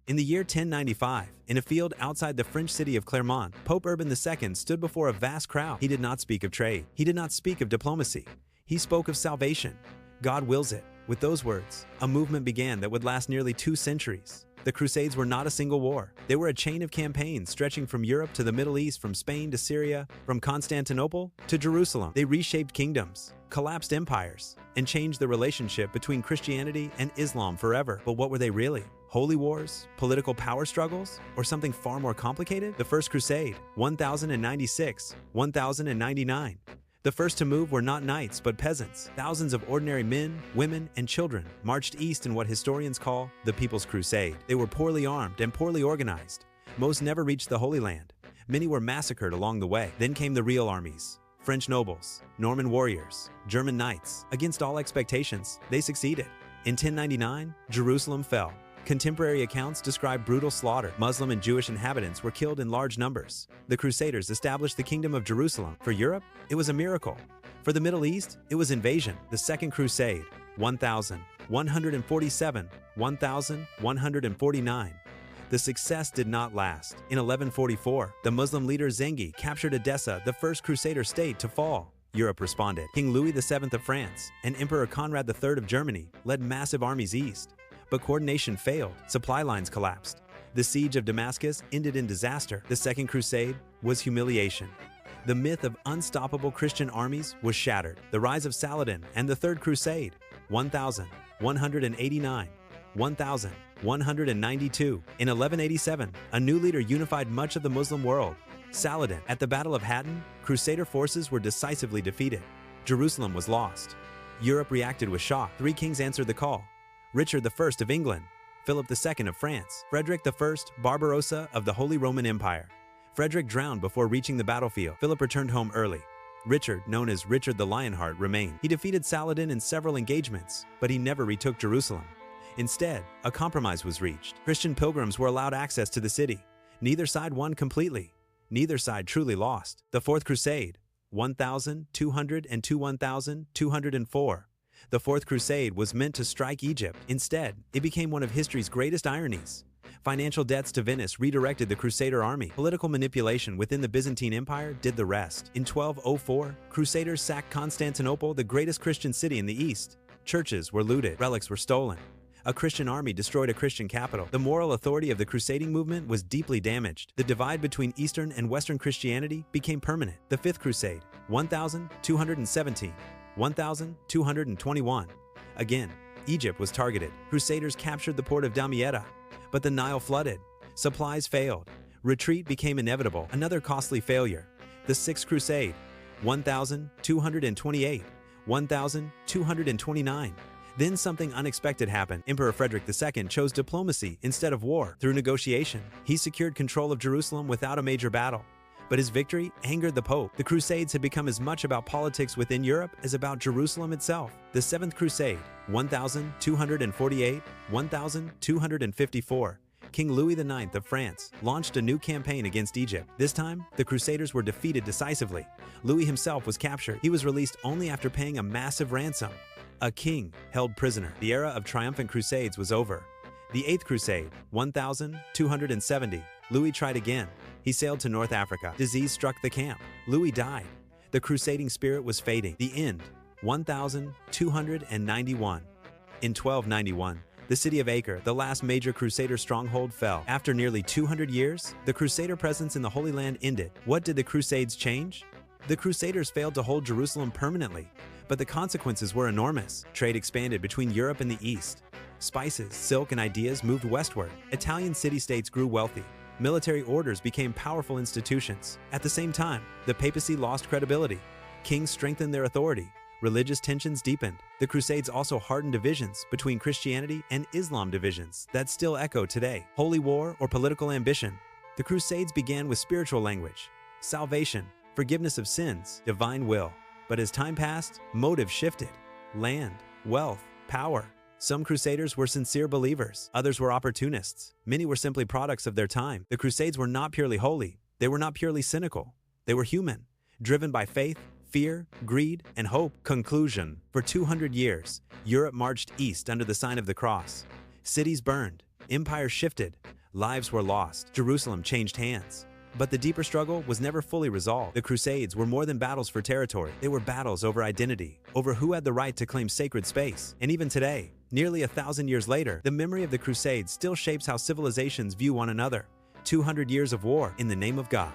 In the year 1095, in a field outside the French city of Clermont, Pope Urban II stood before a vast crowd. He did not speak of trade. He did not speak of diplomacy. He spoke of salvation. God wills it. With those words, a movement began that would last nearly 2 centuries. The Crusades were not a single war. They were a chain of campaigns stretching from Europe to the Middle East, from Spain to Syria, from Constantinople to Jerusalem. They reshaped kingdoms, collapsed empires, and changed the relationship between Christianity and Islam forever. But what were they really? Holy wars, political power struggles, or something far more complicated? The First Crusade, 1096, 1099. The first to move were not knights but peasants. Thousands of ordinary men, women, and children marched east in what historians call the People's Crusade. They were poorly armed and poorly organized. Most never reached the Holy Land. Many were massacred along the way. Then came the real armies. French nobles, Norman warriors, German knights. Against all expectations, they succeeded. In 1099, Jerusalem fell. Contemporary accounts describe brutal slaughter. Muslim and Jewish inhabitants were killed in large numbers. The Crusaders established the Kingdom of Jerusalem. For Europe, it was a miracle. For the Middle East, it was invasion. The Second Crusade, 1147, 1149. The success did not last. In 1144, the Muslim leader Zengi captured Edessa, the first Crusader state to fall. Europe responded. King Louis VII of France and Emperor Conrad III of Germany led massive armies east. But coordination failed. Supply lines collapsed. The siege of Damascus ended in disaster. The Second Crusade was humiliation. The myth of unstoppable Christian armies was shattered. The rise of Saladin and the Third Crusade, 1189, 1192. In 1187, a new leader unified much of the Muslim world, Saladin. At the Battle of Hattin, Crusader forces were decisively defeated. Jerusalem was lost. Europe reacted with shock. 3 kings answered the call. Richard I of England, Philip II of France, Frederick I Barbarossa of the Holy Roman Empire. Frederick drowned before reaching the battlefield. Philip returned home early. Richard, known as Richard the Lionheart, remained. He defeated Saladin in several engagements, but he never retook Jerusalem. Instead, a compromise was reached. Christian pilgrims were allowed access to the city. Neither side won completely. Neither side truly lost. The Fourth Crusade, 1202 1204. The Fourth Crusade was meant to strike Egypt. Instead, it became one of history's greatest ironies. Financial debts to Venice redirected the Crusader army. Political manipulation within the Byzantine Empire did the rest. In 1204, Crusaders sacked Constantinople, the greatest Christian city in the East. Churches were looted, relics were stolen. A Christian army destroyed a Christian capital. The moral authority of the crusading movement was deeply damaged. The divide between Eastern and Western Christianity became permanent. The Fifth Crusade, 1217. 1221. Again, Egypt was targeted. Crusaders captured the port of Damietta, but the Nile flooded. Supplies failed. Retreat became inevitable. Another costly failure. The Sixth Crusade, 1228, 1229. Then something unexpected happened. Emperor Frederick II chose diplomacy instead of war. Through negotiation, he secured control of Jerusalem without a major battle. But his victory angered the Pope. The Crusades had become as much about politics within Europe as about Jerusalem itself. The Seventh Crusade, 1248, 1254. King Louis IX of France launched a new campaign against Egypt. This time, the Crusaders were defeated decisively. Louis himself was captured. He was released only after paying a massive ransom. A king held prisoner. The era of triumphant crusades was over. The Eighth Crusade, 1270. Louis tried again. He sailed to North Africa. Disease struck the camp. Louis died. The crusading spirit was fading. The end, 1291. In 1291, the city of Acre, the last major Crusader stronghold, fell. After nearly 200 years, the Crusader presence in the Holy Land ended. What did the Crusades change? The Crusaders failed to hold Jerusalem permanently, but the consequences were enormous. Trade expanded between Europe and the East. Spices, silk, and ideas moved westward. Italian city-states grew wealthy. Military orders became powerful institutions. At the same time, the papacy lost credibility. Kings strengthened their authority. Religious tensions deepened. The Crusades also hardened divisions between Christianity and Islam, divisions that still echo today. Holy war or political ambition. The Crusades began with spiritual language, salvation, forgiveness of sins, divine will. But as time passed, motives shifted. Land, wealth, power. Some Crusaders were sincere believers. Others were opportunists. Many were simply products of their time. The Crusades were not purely holy. They were not purely cynical. They were human, driven by faith, fear, greed, and hope. Conclusion. For 200 years, Europe marched east under the sign of the cross. Cities burned. Empires shifted. Lives were lost. Jerusalem changed hands. But the deeper struggle was never fully resolved. The Crusades were more than battles for territory. They were battles over identity, over who had the right to claim sacred space. And even today, nearly 1,000 years later, the memory of the Crusades still shapes how civilizations view one another. 200 years of war in the name of God.